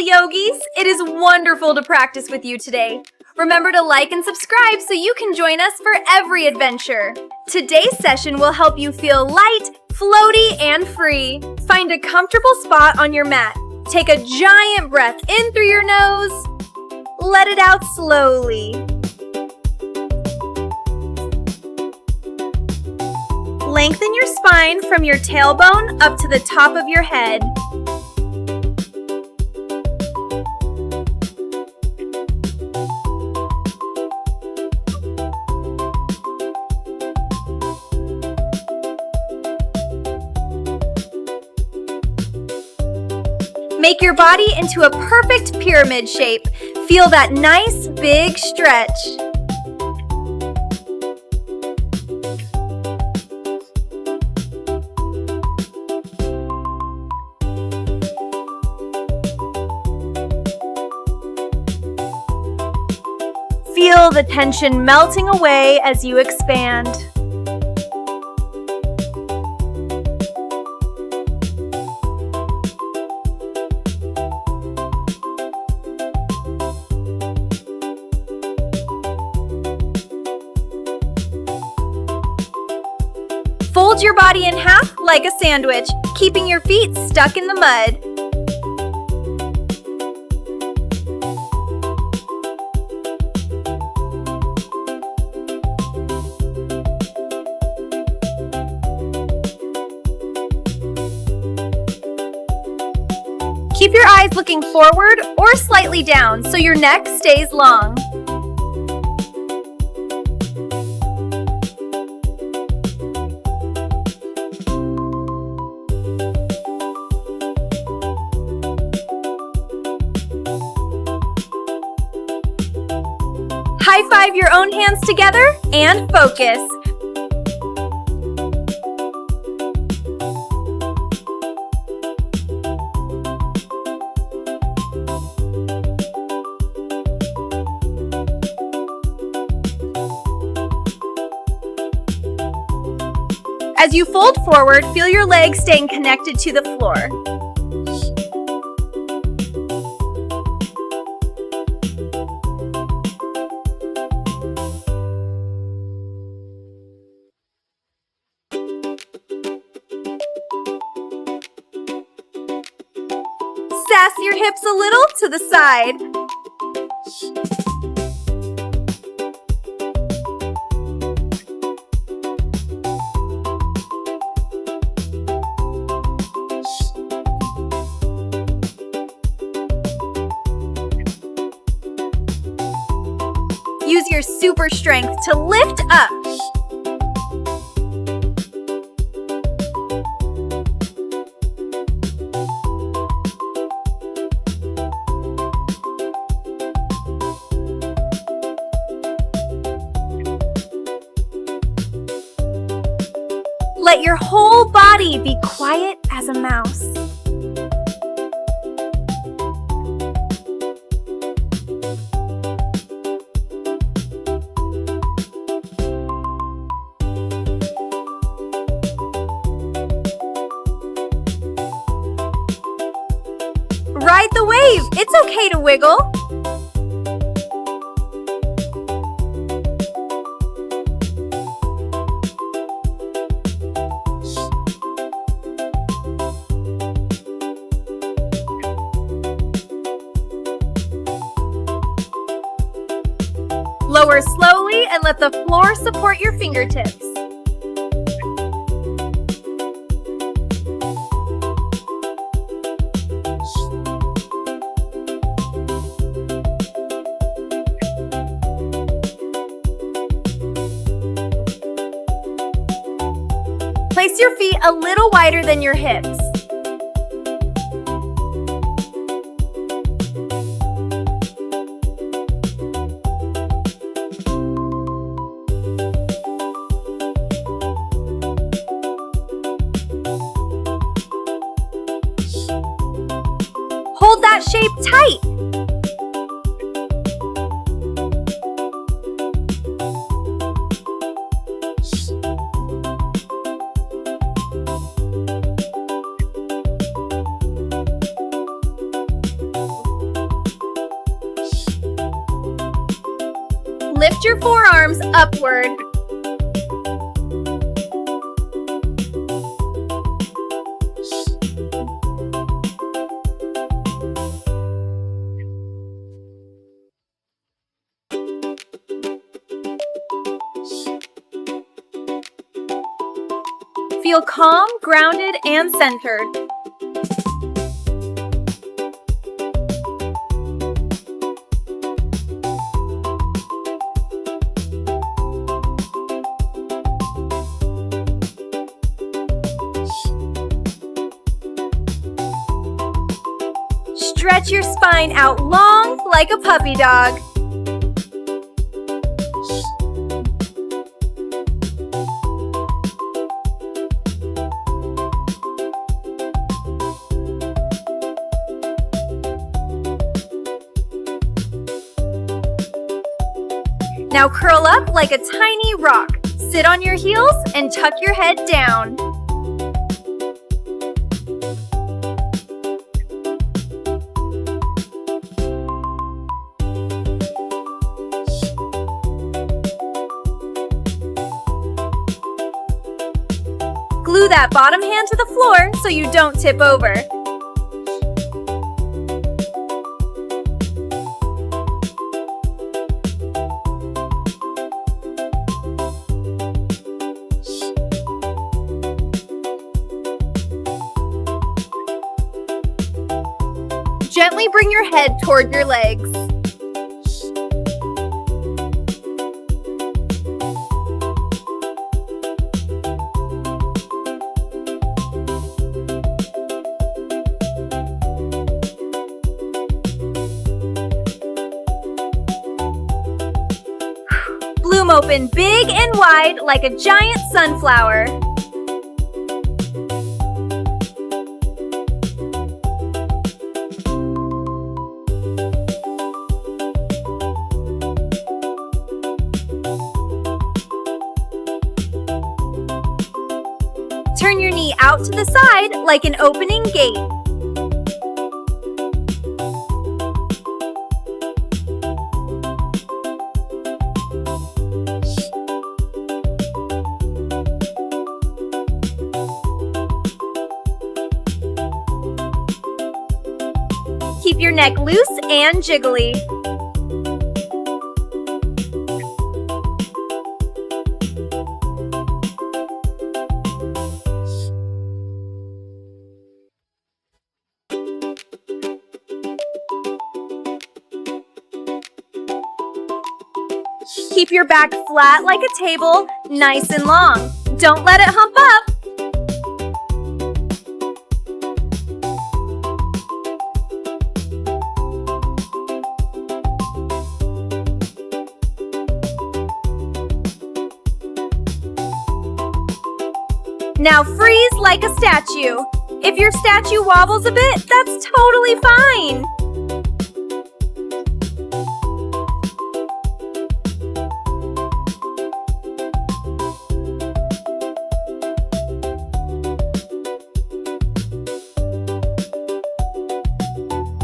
yogis! It is wonderful to practice with you today. Remember to like and subscribe so you can join us for every adventure. Today's session will help you feel light, floaty, and free. Find a comfortable spot on your mat. Take a giant breath in through your nose. Let it out slowly. Lengthen your spine from your tailbone up to the top of your head. Make your body into a perfect pyramid shape. Feel that nice big stretch. Feel the tension melting away as you expand. Fold your body in half like a sandwich, keeping your feet stuck in the mud. Keep your eyes looking forward or slightly down so your neck stays long. High five your own hands together and focus. As you fold forward, feel your legs staying connected to the floor. Sass your hips a little to the side. Use your super strength to lift up. Let your whole body be quiet as a mouse. Ride the wave. It's okay to wiggle. Lower slowly and let the floor support your fingertips. Place your feet a little wider than your hips. Hold that shape tight. lift your forearms upward. Feel calm, grounded, and centered. Stretch your spine out long like a puppy dog. Now curl up like a tiny rock. Sit on your heels and tuck your head down. Glue that bottom hand to the floor so you don't tip over. Gently bring your head toward your legs. Bloom open big and wide like a giant sunflower. Turn your knee out to the side like an opening gate. Keep your neck loose and jiggly. Keep your back flat like a table, nice and long. Don't let it hump up. Now freeze like a statue. If your statue wobbles a bit, that's totally fine.